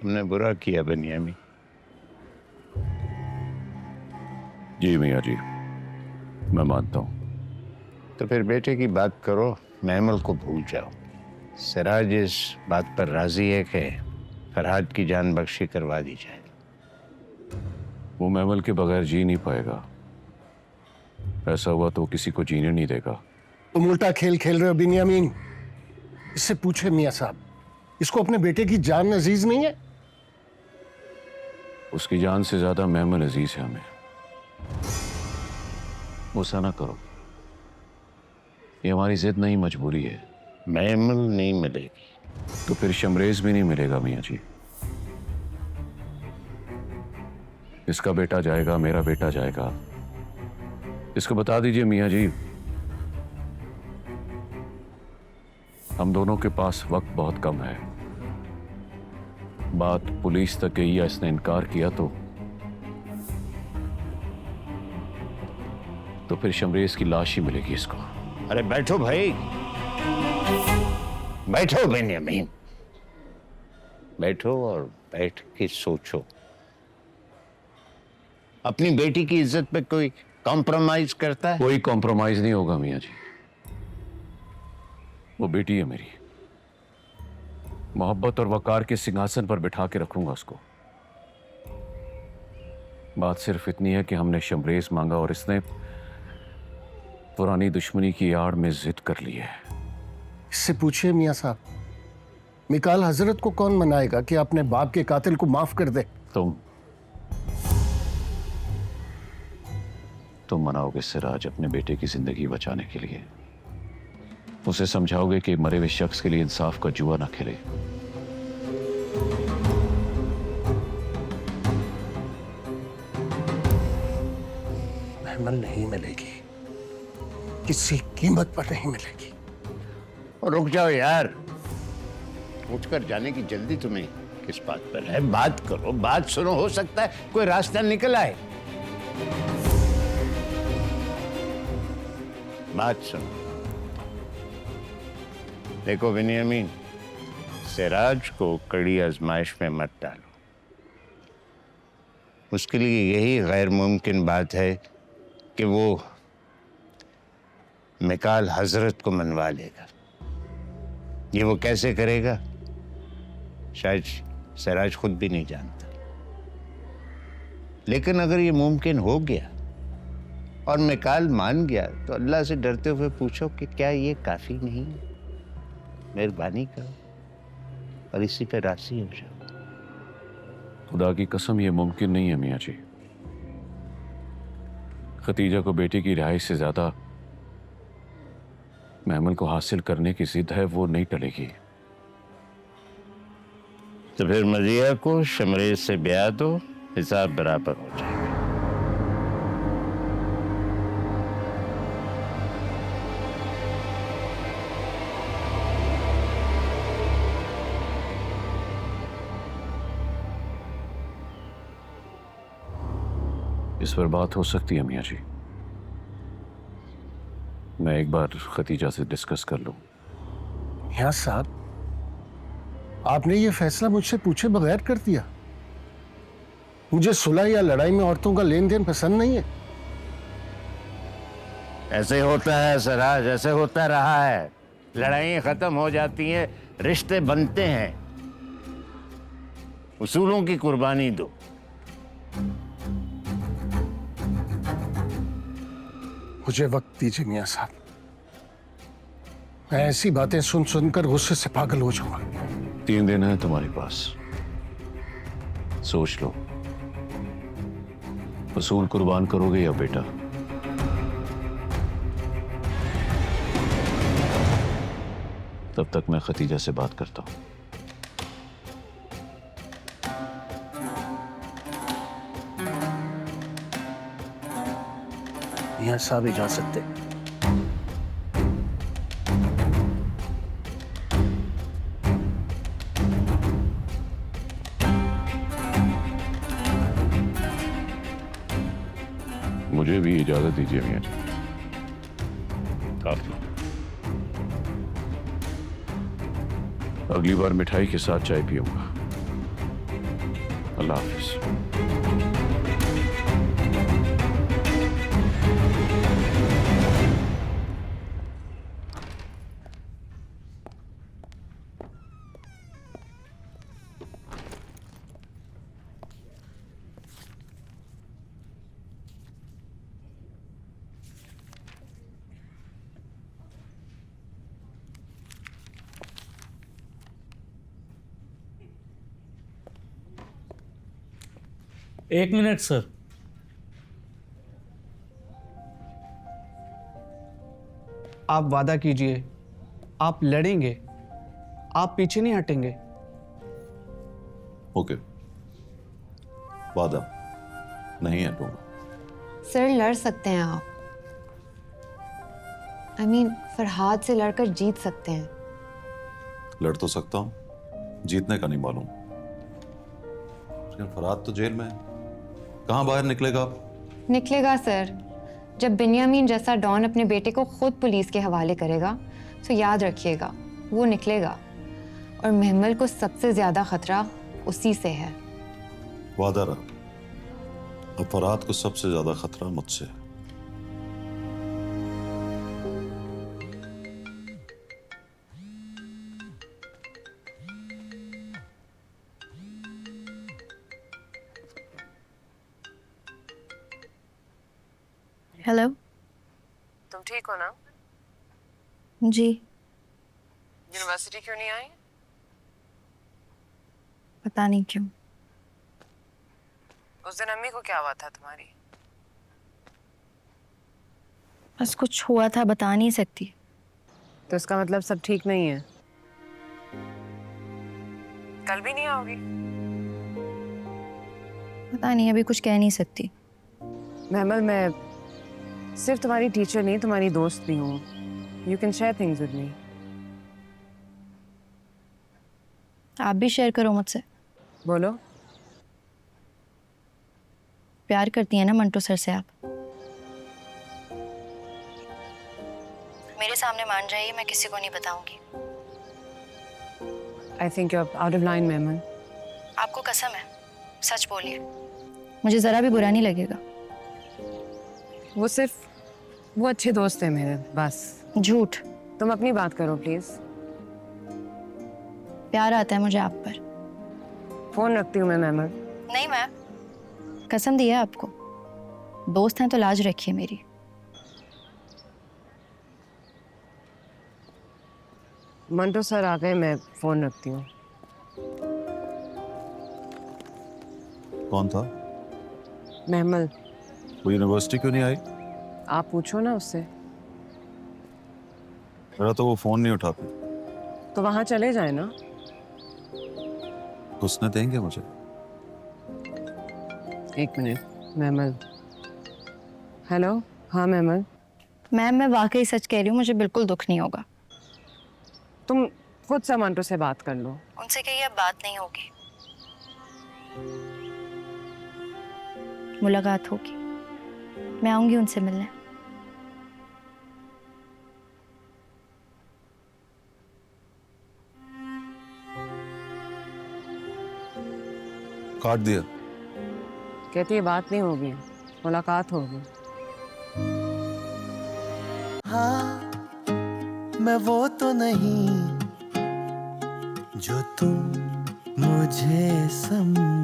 हमने बुरा किया बनियामी। जी मियाँ जी, मैं मानता हूँ। तो फिर बेटे की बात करो, महमल को भूल जाओ। सिराज इस बात पर राजी है कि फरहाद की जान बख्शी करवा दी जाए। वो महमल के बगैर जी नहीं पाएगा। ऐसा हुआ तो किसी को जीने नहीं देगा। तुम उल्टा खेल खेल रहे हो बिन्यामीन। इससे पूछे मियाँ साहब, इसको अपने बेटे की जान अजीज नहीं है? उसकी जान से ज्यादा महमल अजीज है हमें। गुस्सा ना करो, ये हमारी जिद नहीं, मजबूरी है। महमल नहीं मिलेगी तो फिर शमरेज भी नहीं मिलेगा मियाँ जी। इसका बेटा जाएगा, मेरा बेटा जाएगा। इसको बता दीजिए मियाँ जी, हम दोनों के पास वक्त बहुत कम है। बात पुलिस तक गई या इसने इनकार किया तो फिर शमरेज की लाश ही मिलेगी इसको। अरे बैठो भाई, बैठो बेनियामीन, बैठो और बैठ के सोचो। अपनी बेटी की इज्जत पे कोई कॉम्प्रोमाइज करता है? कोई कॉम्प्रोमाइज नहीं होगा मियाँ जी। वो बेटी है मेरी, मोहब्बत और वकार के सिंहासन पर बिठा के रखूंगा उसको। बात सिर्फ इतनी है कि हमने शमरेज मांगा और इसने पुरानी दुश्मनी की आड़ में जिद कर ली है। इससे पूछिए मियाँ साहब, मिकाल हजरत को कौन मनाएगा कि अपने बाप के कातिल को माफ कर दे? तुम मनाओगे सिराज अपने बेटे की जिंदगी बचाने के लिए। उसे समझाओगे कि मरे हुए शख्स के लिए इंसाफ का जुआ ना खेले। महमल नहीं मिलेगी, किसी कीमत पर नहीं मिलेगी। और रुक जाओ यार, उठकर जाने की जल्दी तुम्हें किस बात पर है? बात करो, बात सुनो, हो सकता है कोई रास्ता निकल आए। बात सुनो। देखो बिनियामीन, सिराज को कड़ी आजमाइश में मत डालो। उसके लिए यही गैर मुमकिन बात है कि वो मिकाल हजरत को मनवा लेगा। ये वो कैसे करेगा, शायद सिराज खुद भी नहीं जानता। लेकिन अगर ये मुमकिन हो गया और मिकाल मान गया, तो अल्लाह से डरते हुए पूछो कि क्या ये काफी नहीं है? मेहरबानी करो और इसी पे राजी हो जाओ। खुदा की कसम ये मुमकिन नहीं है मियाँ जी। खतीजा को बेटी की रिहाई से ज्यादा महमल को हासिल करने की जिद है, वो नहीं टलेगी। तो फिर मजिया को शमरेज से ब्याह दो, हिसाब बराबर हो जाएगा। इस पर बात हो सकती है मियाँ जी। मैं एक बार खतीजा से डिस्कस कर लूं। मियाँ साहब, आपने ये फैसला मुझसे पूछे बगैर कर दिया। मुझे सुलह या लड़ाई में औरतों का लेन देन पसंद नहीं है। ऐसे होता है सिराज, ऐसे होता रहा है। लड़ाइयाँ खत्म हो जाती हैं, रिश्ते बनते हैं। उसूलों की कुर्बानी दो। मुझे वक्त दीजिए मियाँ साहब, मैं ऐसी बातें सुन सुनकर गुस्से से पागल हो जाऊंगा। 3 दिन है तुम्हारे पास, सोच लो। उसूल कुर्बान करोगे या बेटा? तब तक मैं खतीजा से बात करता हूं। मियाँ साहब इजाजत दे। मुझे भी इजाजत दीजिए मियाँ जी। काफी। अगली बार मिठाई के साथ चाय पीऊंगा। अल्लाह हाफिज। एक मिनट सर। आप वादा कीजिए, आप लड़ेंगे, आप पीछे नहीं हटेंगे। ओके, वादा नहीं हटूंगा। सर लड़ सकते हैं आप। I mean, फरहाद से लड़कर जीत सकते हैं। लड़ तो सकता हूँ, जीतने का नहीं मालूम। लेकिन फरहाद तो जेल में है, कहाँ बाहर निकलेगा आप? निकलेगा सर। जब बिन्यामीन जैसा डॉन अपने बेटे को खुद पुलिस के हवाले करेगा तो याद रखिएगा वो निकलेगा, और महमल को सबसे ज्यादा खतरा उसी से है। वादा रहा, अब फरहाद को सबसे ज्यादा खतरा मुझसे है। हेलो। तुम ठीक हो ना? जी। यूनिवर्सिटी क्यों नहीं आई? पता नहीं क्यों। उस दिन अम्मी को क्या हुआ था तुम्हारी? बस कुछ हुआ था, बता नहीं सकती। तो इसका मतलब सब ठीक नहीं है। कल भी नहीं आओगी? पता नहीं, अभी कुछ कह नहीं सकती। महमल, मैं सिर्फ तुम्हारी टीचर नहीं, तुम्हारी दोस्त भी हूँ। You can share things with me. आप भी शेयर करो मुझसे। बोलो। प्यार करती हैं ना मंटो सर से आप? मेरे सामने मान जाइए, मैं किसी को नहीं बताऊंगी। I think you are out of line Mahmal. आपको कसम है, सच बोलिए, मुझे जरा भी बुरा नहीं लगेगा। वो अच्छे दोस्त हैं मेरे, बस। झूठ। तुम अपनी बात करो प्लीज। प्यार आता है मुझे आप पर। फोन रखती हूँ मैं महमल। नहीं मैम, कसम दी है आपको। दोस्त हैं तो लाज रखिए मेरी। मंटो सर आ गए, मैं फोन रखती हूँ। कौन था? महमल। वो यूनिवर्सिटी क्यों नहीं आई? आप पूछो ना उससे। मेरा तो वो फोन नहीं उठाते। तो वहां चले जाए ना। उसने देंगे मुझे। एक मिनट महमल। हेलो। हाँ महमल। मैम मैं वाकई सच कह रही हूँ, मुझे बिल्कुल दुख नहीं होगा। तुम खुद से मंटो से बात कर लो। उनसे कहिए अब बात नहीं होगी, मुलाकात होगी। मैं आऊंगी उनसे मिलने। काट दिया। कहती है बात नहीं होगी, मुलाकात होगी। हाँ, मैं वो तो नहीं जो तुम मुझे समझ